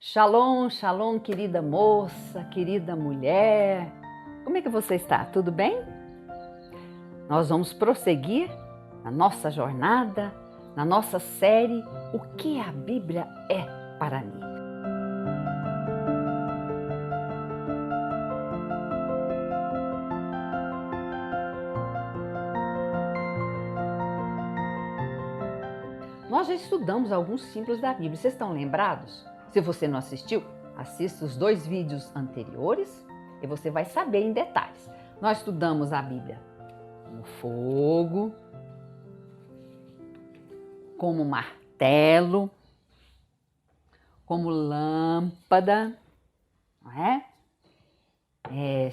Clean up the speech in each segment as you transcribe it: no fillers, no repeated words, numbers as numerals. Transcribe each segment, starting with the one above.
Shalom, shalom, querida moça, querida mulher. Como é que você está? Tudo bem? Nós vamos prosseguir na nossa jornada, na nossa série O que a Bíblia é para mim. Nós já estudamos alguns símbolos da Bíblia. Vocês estão lembrados? Se você não assistiu, assista os 2 vídeos anteriores e você vai saber em detalhes. Nós estudamos a Bíblia como fogo, como martelo, como lâmpada, não é?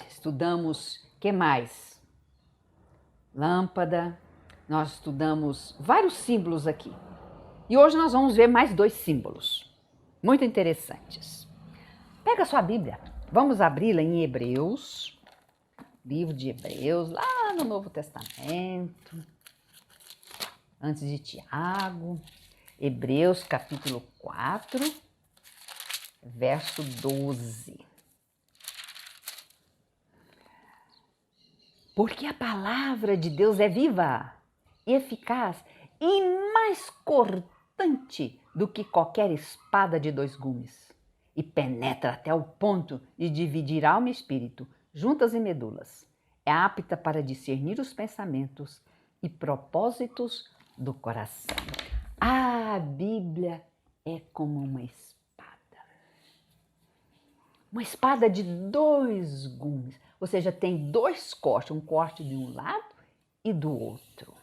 Estudamos, o que mais? Lâmpada, nós estudamos vários símbolos aqui. E hoje nós vamos ver mais 2 símbolos muito interessantes. Pega a sua Bíblia, vamos abri-la em Hebreus, livro de Hebreus, lá no Novo Testamento, antes de Tiago, Hebreus capítulo 4, verso 12. Porque a palavra de Deus é viva, eficaz e mais cortante do que qualquer espada de 2 gumes, e penetra até o ponto de dividir alma e espírito, juntas e medulas. É apta para discernir os pensamentos e propósitos do coração. A Bíblia é como uma espada. Uma espada de 2 gumes, ou seja, tem 2 cortes, um corte de um lado e do outro.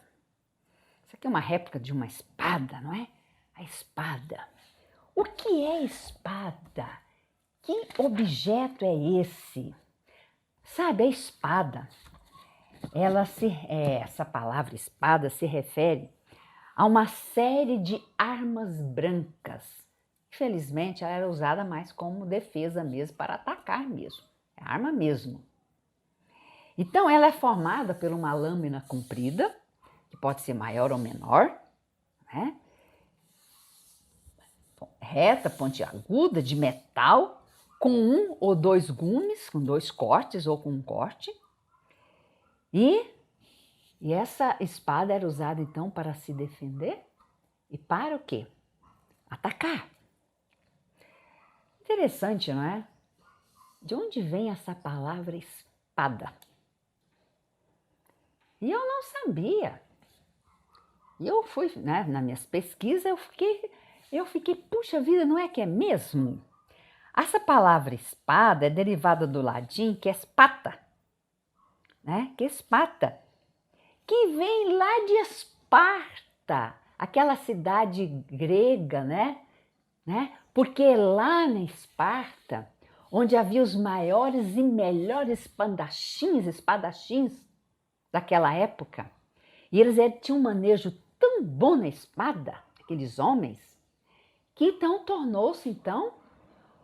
Isso aqui é uma réplica de uma espada, não é? A espada. O que é espada? Que objeto é esse? Sabe, a espada, essa palavra espada se refere a uma série de armas brancas. Infelizmente, ela era usada mais como defesa mesmo, para atacar mesmo. É arma mesmo. Então, ela é formada por uma lâmina comprida, que pode ser maior ou menor, né? Reta, pontiaguda, de metal, com 1 ou 2 gumes, com 2 cortes ou com um corte. E essa espada era usada então para se defender e para o quê? Atacar. Interessante, não é? De onde vem essa palavra espada? E eu não sabia. E eu fui, né, nas minhas pesquisas, eu fiquei, puxa vida, não é que é mesmo? Essa palavra espada é derivada do latim, que é spata, né? Que é espata, que vem lá de Esparta, aquela cidade grega, né? Porque lá na Esparta, onde havia os maiores e melhores espadachins daquela época, e eles tinham um manejo tão bom na espada, aqueles homens, que então tornou-se, então,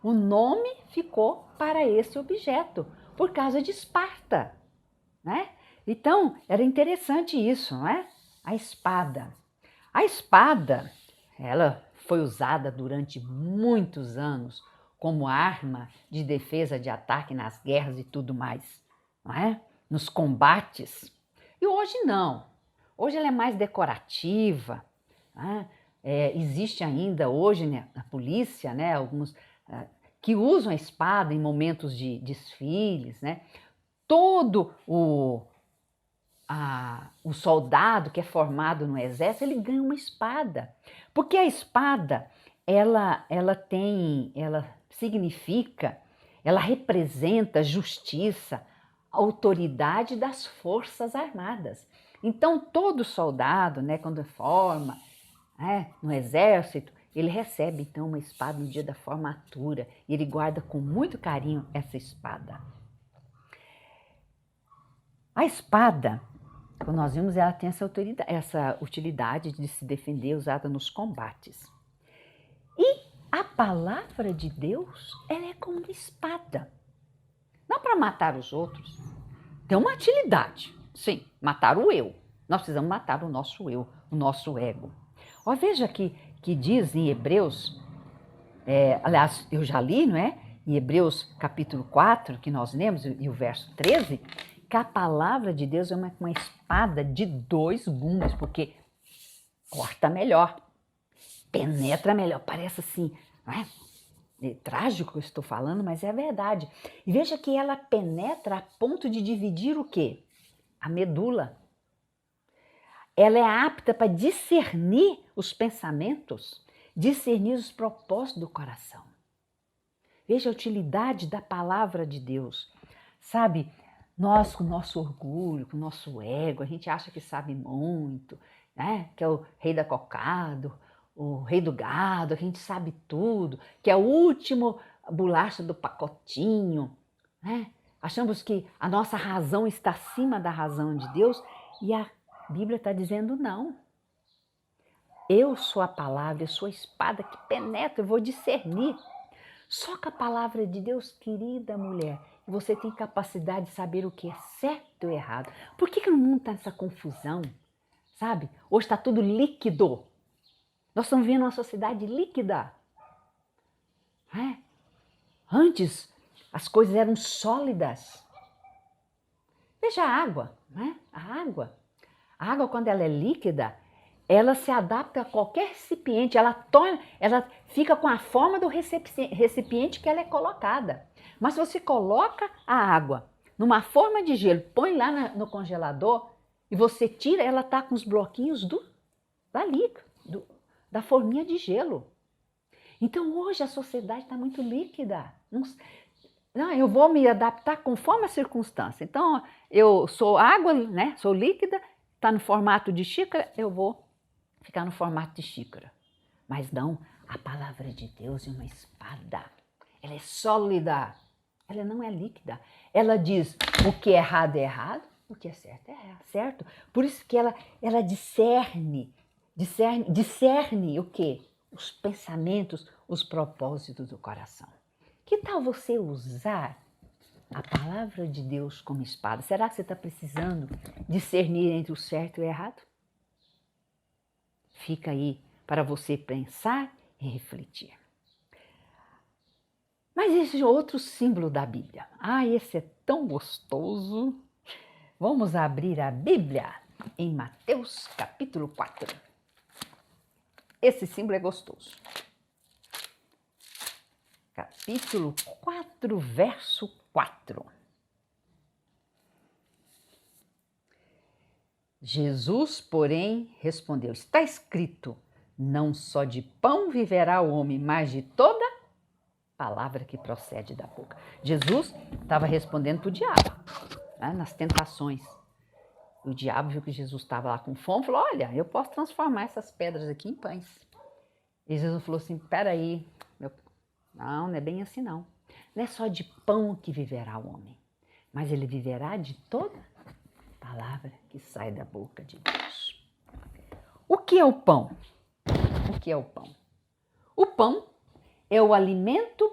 o nome ficou para esse objeto, por causa de Esparta, né? Então, era interessante isso, não é? A espada. A espada, ela foi usada durante muitos anos como arma de defesa, de ataque nas guerras e tudo mais, não é? Nos combates. E hoje não. Hoje ela é mais decorativa, né? Existe ainda hoje, né, na polícia, né, alguns que usam a espada em momentos de desfiles, né? Todo o soldado que é formado no exército, ele ganha uma espada, porque a espada, ela significa, ela representa justiça, autoridade das forças armadas. Então, todo soldado, né, quando forma, né, no exército, ele recebe então uma espada no dia da formatura e ele guarda com muito carinho essa espada. A espada, como nós vimos, ela tem essa utilidade de se defender, usada nos combates. E a palavra de Deus, ela é como uma espada. Não para matar os outros. Tem uma utilidade. Sim, matar o eu. Nós precisamos matar o nosso eu, o nosso ego. Ó, veja que diz em Hebreus, Aliás, eu já li, não é? Em Hebreus capítulo 4, que nós lemos, e o verso 13, que a palavra de Deus é uma espada de 2 gumes, porque corta melhor, penetra melhor, parece assim, não é? É trágico que eu estou falando, mas é verdade. E veja que ela penetra a ponto de dividir o quê? A medula. Ela é apta para discernir os pensamentos, discernir os propósitos do coração. Veja a utilidade da palavra de Deus. Sabe, nós com o nosso orgulho, com o nosso ego, a gente acha que sabe muito, né? Que é o rei da cocada, o rei do gado, que a gente sabe tudo, que é o último bolacha do pacotinho, né? Achamos que a nossa razão está acima da razão de Deus e a Bíblia está dizendo não. Eu sou a palavra, eu sou a espada que penetra, eu vou discernir. Só com a palavra de Deus, querida mulher, você tem capacidade de saber o que é certo e errado. Por que o mundo está nessa confusão? Sabe? Hoje está tudo líquido. Nós estamos vivendo uma sociedade líquida. Antes, as coisas eram sólidas. Veja a água, né? A água, quando ela é líquida, ela se adapta a qualquer recipiente, ela fica com a forma do recipiente que ela é colocada. Mas se você coloca a água numa forma de gelo, põe lá no congelador e você tira, ela está com os bloquinhos da forminha de gelo. Então hoje a sociedade está muito líquida. Não, eu vou me adaptar conforme a circunstância. Então eu sou água, né? Sou líquida, está no formato de xícara, eu vou ficar no formato de xícara. Mas não, a palavra de Deus é uma espada. Ela é sólida. Ela não é líquida. Ela diz o que é errado, o que é certo. Por isso que ela discerne o quê? Os pensamentos, os propósitos do coração. Que tal você usar a palavra de Deus como espada? Será que você está precisando discernir entre o certo e o errado? Fica aí para você pensar e refletir. Mas esse é outro símbolo da Bíblia. Esse é tão gostoso. Vamos abrir a Bíblia em Mateus capítulo 4. Esse símbolo é gostoso. Capítulo 4, verso 4. Jesus, porém, respondeu: está escrito, não só de pão viverá o homem, mas de toda palavra que procede da boca. Jesus estava respondendo para o diabo, né, nas tentações. O diabo viu que Jesus estava lá com fome e falou: olha, eu posso transformar essas pedras aqui em pães. E Jesus falou assim: peraí, não é bem assim não. Não é só de pão que viverá o homem, mas ele viverá de toda palavra que sai da boca de Deus. O que é o pão? O que é o pão? O pão é o alimento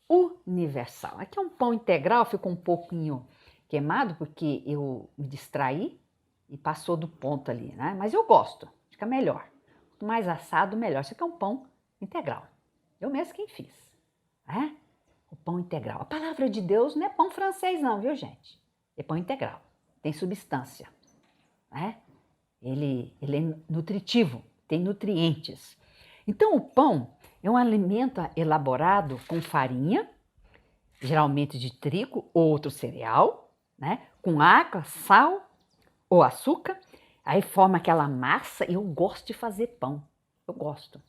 universal. Aqui é um pão integral, ficou um pouquinho queimado porque eu me distraí e passou do ponto ali, né? Mas eu gosto, fica melhor. Quanto mais assado, melhor. Isso aqui é um pão integral. Eu mesmo quem fiz, né? O pão integral. A palavra de Deus não é pão francês não, viu gente? É pão integral. Tem substância, né? Ele é nutritivo, tem nutrientes. Então o pão é um alimento elaborado com farinha, geralmente de trigo ou outro cereal, né? Com água, sal ou açúcar. Aí forma aquela massa e eu gosto de fazer pão. Eu gosto.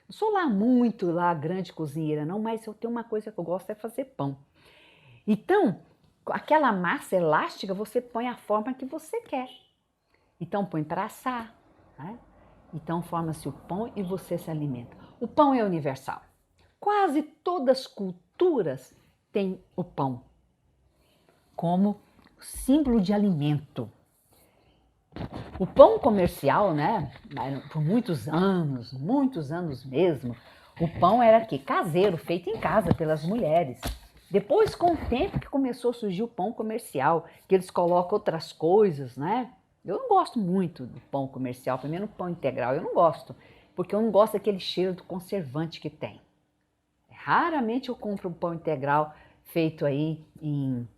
Não sou muito grande cozinheira não, mas eu tenho uma coisa que eu gosto é fazer pão. Então, aquela massa elástica você põe a forma que você quer. Então põe para assar, né? Então forma-se o pão e você se alimenta. O pão é universal. Quase todas as culturas têm o pão como símbolo de alimento. O pão comercial, né? Por muitos anos mesmo, o pão era caseiro, feito em casa pelas mulheres. Depois, com o tempo que começou a surgir o pão comercial, que eles colocam outras coisas, né? Eu não gosto muito do pão comercial, primeiro o pão integral eu não gosto, porque eu não gosto daquele cheiro do conservante que tem. Raramente eu compro um pão integral feito aí em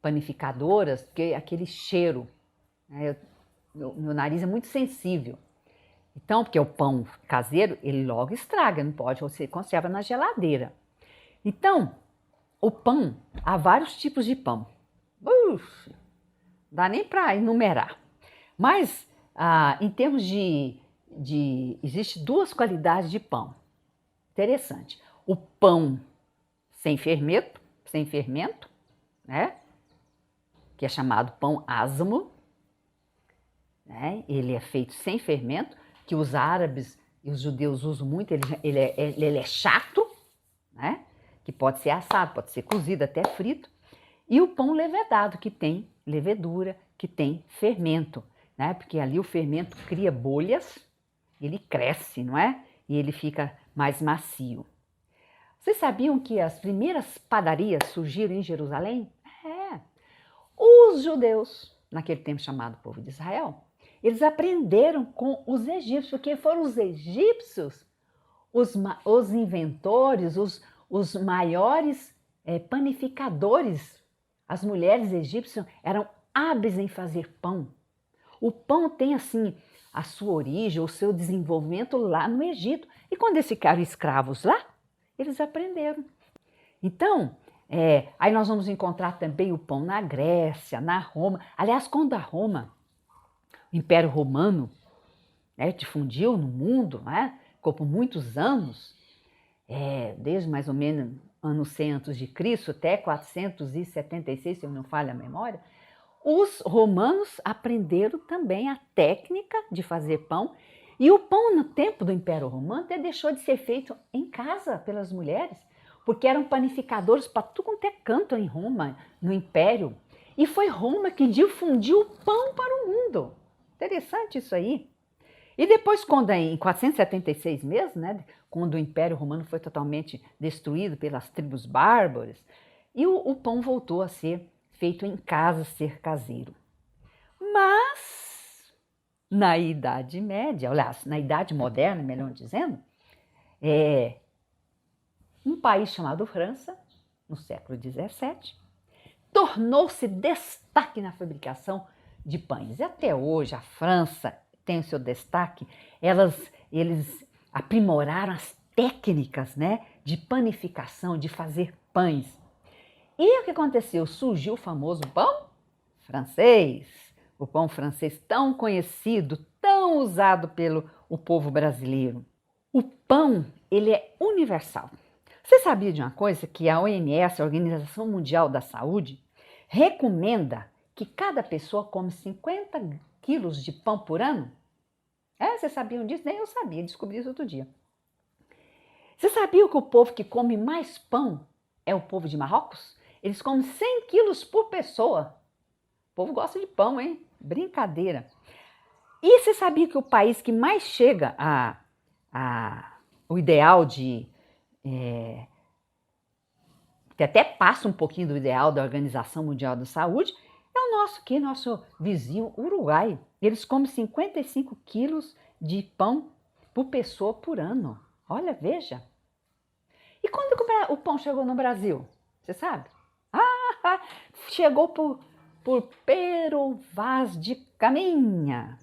panificadoras, porque aquele cheiro, né, meu nariz é muito sensível. Então, porque o pão caseiro, ele logo estraga, não pode, você conserva na geladeira. Então, o pão, há vários tipos de pão. Uf, dá nem para enumerar. Mas, em termos existe duas qualidades de pão. Interessante. O pão sem fermento, né? Que é chamado pão asmo, né? Ele é feito sem fermento, que os árabes e os judeus usam muito, ele é chato, né? Que pode ser assado, pode ser cozido, até frito. E o pão levedado, que tem levedura, que tem fermento, né? Porque ali o fermento cria bolhas, ele cresce, não é? E ele fica mais macio. Vocês sabiam que as primeiras padarias surgiram em Jerusalém? É. Os judeus, naquele tempo chamado povo de Israel, eles aprenderam com os egípcios, porque foram os egípcios os inventores, os maiores panificadores. As mulheres egípcias eram hábeis em fazer pão. O pão tem, assim, a sua origem, o seu desenvolvimento lá no Egito. E quando eles ficaram escravos lá, eles aprenderam. Então, aí nós vamos encontrar também o pão na Grécia, na Roma. Aliás, quando a Roma, o Império Romano, difundiu no mundo, né? Ficou por muitos anos, desde mais ou menos ano 100 a.C. até 476, se eu não falho a memória, os romanos aprenderam também a técnica de fazer pão. E o pão no tempo do Império Romano até deixou de ser feito em casa pelas mulheres, porque eram panificadores para tudo quanto é canto em Roma, no Império. E foi Roma que difundiu o pão para o mundo. Interessante isso aí. E depois, quando em 476 mesmo, né, quando o Império Romano foi totalmente destruído pelas tribos bárbaras, e o pão voltou a ser feito em casa, ser caseiro. Mas, na Idade Média, aliás, na Idade Moderna, melhor dizendo, um país chamado França, no século XVII, tornou-se destaque na fabricação de pães. E até hoje a França tem o seu destaque. Eles aprimoraram as técnicas, né, de panificação, de fazer pães. E o que aconteceu? Surgiu o famoso pão francês. O pão francês tão conhecido, tão usado pelo povo brasileiro. O pão, ele é universal. Você sabia de uma coisa? Que a OMS, a Organização Mundial da Saúde, recomenda que cada pessoa come 50 quilos de pão por ano? Vocês sabiam disso? Nem eu sabia, descobri isso outro dia. Você sabia que o povo que come mais pão é o povo de Marrocos? Eles comem 100 quilos por pessoa. O povo gosta de pão, hein? Brincadeira. E você sabia que o país que mais chega o ideal de... que até passa um pouquinho do ideal da Organização Mundial da Saúde, é o nosso vizinho Uruguai. Eles comem 55 quilos de pão por pessoa por ano. Olha, veja. E quando o pão chegou no Brasil? Você sabe? Chegou por Pero Vaz de Caminha.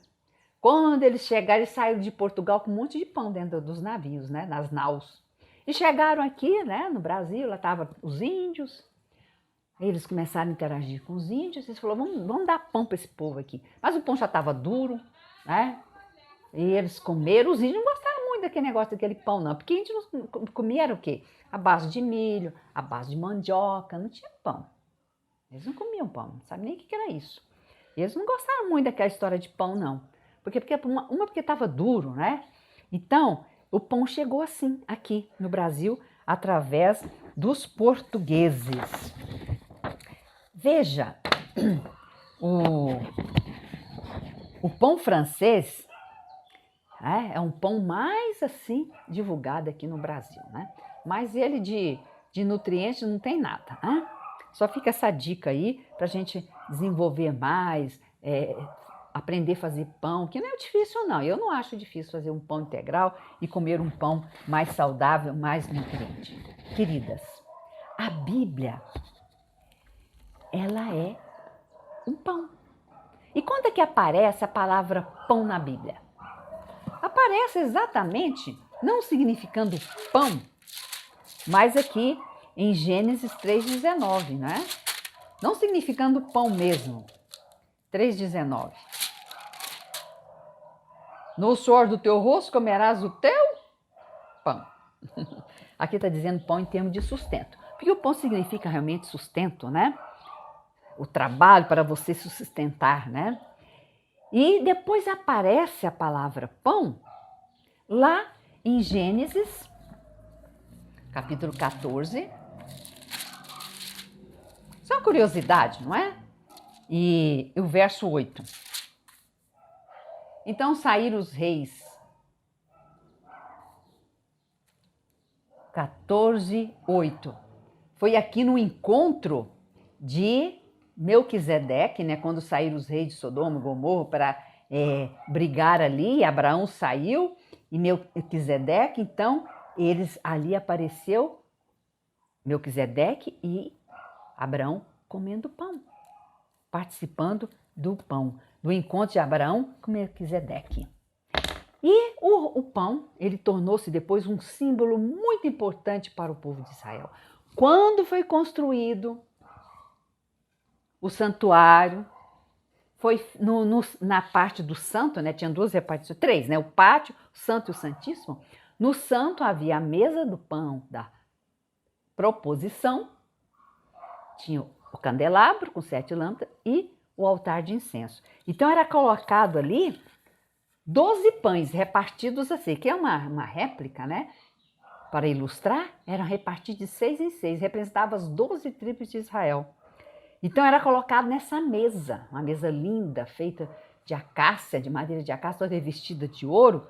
Quando eles chegaram, eles saíram de Portugal com um monte de pão dentro dos navios, né, nas naus. E chegaram aqui, né, no Brasil, lá estavam os índios. Eles começaram a interagir com os índios, eles falaram, vamos dar pão para esse povo aqui. Mas o pão já estava duro, né? E eles comeram, os índios não gostaram muito daquele negócio, daquele pão não, porque índios comiam era o quê? A base de milho, a base de mandioca, não tinha pão. Eles não comiam pão, não sabem nem o que era isso. E eles não gostaram muito daquela história de pão não, porque estava duro, né? Então, o pão chegou assim, aqui no Brasil, através dos portugueses. Veja, o pão francês é um pão mais assim divulgado aqui no Brasil, né? Mas ele de nutrientes não tem nada, né? Só fica essa dica aí para a gente desenvolver mais, aprender a fazer pão, que não é difícil não. Eu não acho difícil fazer um pão integral e comer um pão mais saudável, mais nutriente. Queridas, a Bíblia, ela é um pão. E quando é que aparece a palavra pão na Bíblia? Aparece exatamente, não significando pão, mas aqui em Gênesis 3,19, né? Não significando pão mesmo. 3,19. No suor do teu rosto comerás o teu pão. Aqui está dizendo pão em termos de sustento. Porque o pão significa realmente sustento, né? O trabalho para você se sustentar, né? E depois aparece a palavra pão lá em Gênesis, capítulo 14. Isso é uma curiosidade, não é? E o verso 8. Então saíram os reis. 14:8. Foi aqui no encontro de Melquisedeque, né? Quando saíram os reis de Sodoma e Gomorra para brigar ali, Abraão saiu e Melquisedeque, então eles ali apareceu Melquisedeque e Abraão comendo pão, participando do pão, do encontro de Abraão com Melquisedeque. E o pão, ele tornou-se depois um símbolo muito importante para o povo de Israel. Quando foi construído o santuário, foi na parte do santo, né? Tinha duas repartições, três, né? O pátio, o santo e o santíssimo. No santo havia a mesa do pão da proposição, tinha o candelabro com 7 lâmpadas e o altar de incenso. Então era colocado ali 12 pães repartidos assim, que é uma réplica, né? Para ilustrar, eram repartidos de 6 em 6, representava as 12 tribos de Israel. Então era colocado nessa mesa, uma mesa linda, feita de acácia, de madeira de acácia, toda revestida de ouro,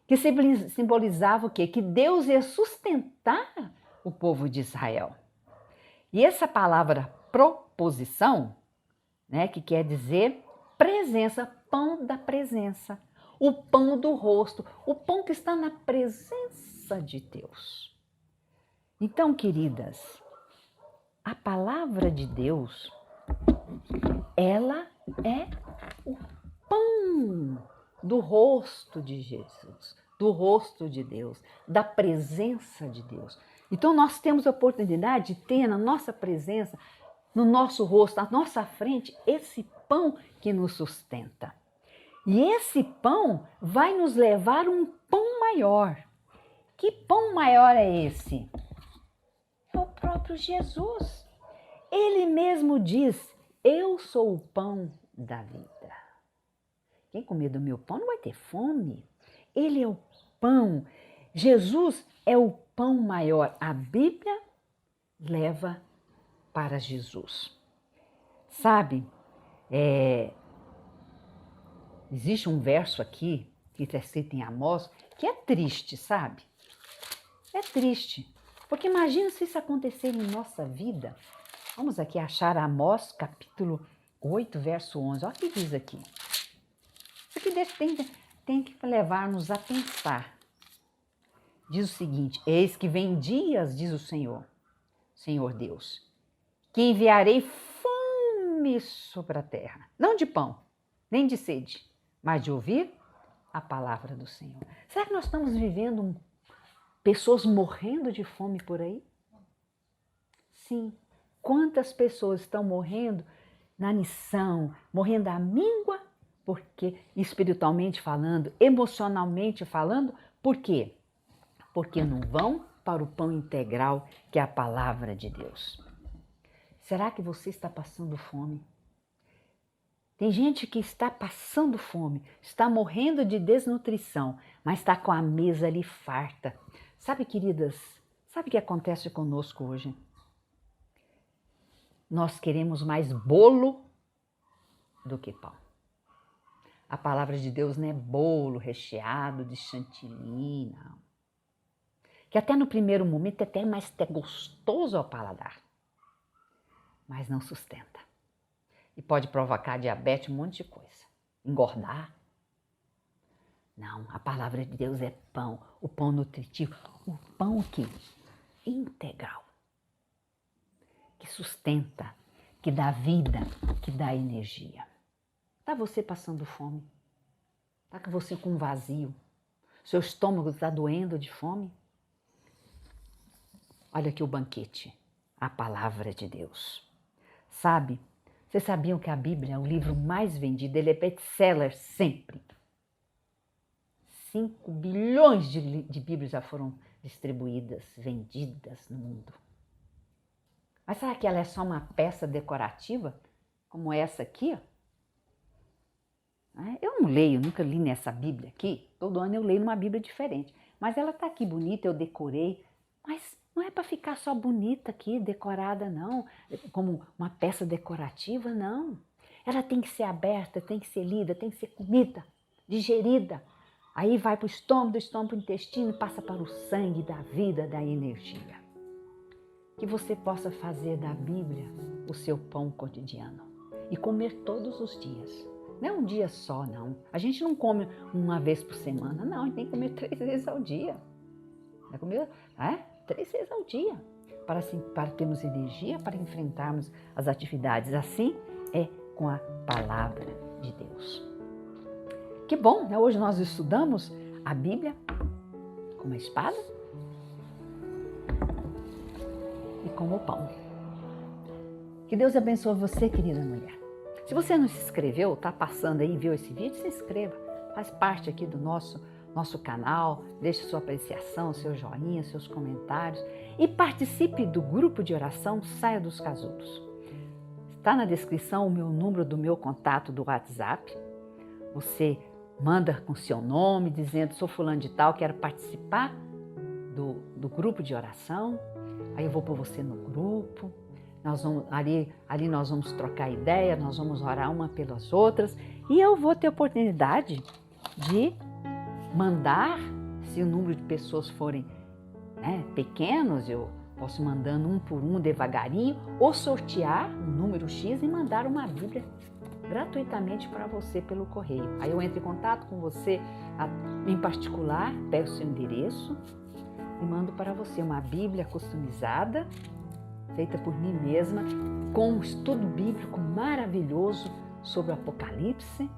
que simbolizava o quê? Que Deus ia sustentar o povo de Israel. E essa palavra proposição, né, que quer dizer presença, pão da presença, o pão do rosto, o pão que está na presença de Deus. Então, queridas, a palavra de Deus, ela é o pão do rosto de Jesus, do rosto de Deus, da presença de Deus. Então, nós temos a oportunidade de ter na nossa presença, no nosso rosto, à nossa frente, esse pão que nos sustenta. E esse pão vai nos levar a um pão maior. Que pão maior é esse? É o próprio Jesus. Ele mesmo diz: eu sou o pão da vida. Quem comer do meu pão não vai ter fome. Ele é o pão. Jesus é o pão maior. A Bíblia leva para Jesus. Sabe, existe um verso aqui, que está escrito em Amós, que é triste, sabe? É triste. Porque imagina se isso acontecer em nossa vida. Vamos aqui achar Amós, capítulo 8, verso 11. Olha o que diz aqui. Isso aqui tem que levar-nos a pensar. Diz o seguinte: eis que vem dias, diz o Senhor Deus, que enviarei fome sobre a terra, não de pão, nem de sede, mas de ouvir a palavra do Senhor. Será que nós estamos vivendo pessoas morrendo de fome por aí? Sim. Quantas pessoas estão morrendo na missão, morrendo à míngua, porque espiritualmente falando, emocionalmente falando, por quê? Porque não vão para o pão integral, que é a palavra de Deus. Será que você está passando fome? Tem gente que está passando fome, está morrendo de desnutrição, mas está com a mesa ali farta. Sabe, queridas, sabe o que acontece conosco hoje? Nós queremos mais bolo do que pão. A palavra de Deus não é bolo recheado de chantilly, não. Que até no primeiro momento é até mais gostoso ao paladar, mas não sustenta. E pode provocar diabetes, um monte de coisa. engordar. Não, a palavra de Deus é pão, o pão nutritivo, o pão que integral, que sustenta, que dá vida, que dá energia. Está você passando fome? Está com você com vazio? Seu estômago está doendo de fome? Olha aqui o banquete, a palavra de Deus. Sabe, vocês sabiam que a Bíblia é o livro mais vendido, ele é best-seller sempre. 5 bilhões de Bíblias já foram distribuídas, vendidas no mundo. Mas será que ela é só uma peça decorativa, como essa aqui? Eu não leio, nunca li nessa Bíblia aqui. Todo ano eu leio numa Bíblia diferente. Mas ela está aqui bonita, eu decorei. Mas não é para ficar só bonita aqui, decorada, não. Como uma peça decorativa, não. Ela tem que ser aberta, tem que ser lida, tem que ser comida, digerida. Aí vai para o estômago, do estômago para o intestino, passa para o sangue, da vida, da energia. Que você possa fazer da Bíblia o seu pão cotidiano e comer todos os dias. Não é um dia só, não. A gente não come uma vez por semana, não. A gente tem que comer 3 vezes ao dia. Vai comer 3 vezes ao dia para termos energia, para enfrentarmos as atividades. Assim é com a palavra de Deus. Que bom, né? Hoje nós estudamos a Bíblia com uma espada e com o pão. Que Deus abençoe você, querida mulher. Se você não se inscreveu, está passando aí e viu esse vídeo, se inscreva. Faz parte aqui do nosso canal, deixe sua apreciação, seu joinha, seus comentários e participe do grupo de oração Saia dos Casulos. Está na descrição o meu número do meu contato do WhatsApp. Você manda com seu nome, dizendo, sou fulano de tal, quero participar do grupo de oração. Aí eu vou pôr você no grupo. Ali nós vamos trocar ideia, nós vamos orar uma pelas outras e eu vou ter oportunidade de mandar, se o número de pessoas forem pequenos, eu posso mandando um por um devagarinho ou sortear um número X e mandar uma Bíblia gratuitamente para você pelo correio. Aí eu entro em contato com você em particular, pego seu endereço e mando para você uma Bíblia customizada, feita por mim mesma, com um estudo bíblico maravilhoso sobre o Apocalipse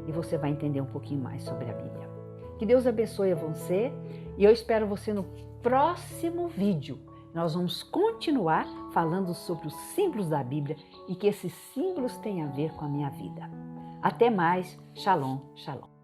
e você vai entender um pouquinho mais sobre a Bíblia. Que Deus abençoe a você e eu espero você no próximo vídeo. Nós vamos continuar falando sobre os símbolos da Bíblia e que esses símbolos têm a ver com a minha vida. Até mais. Shalom, shalom.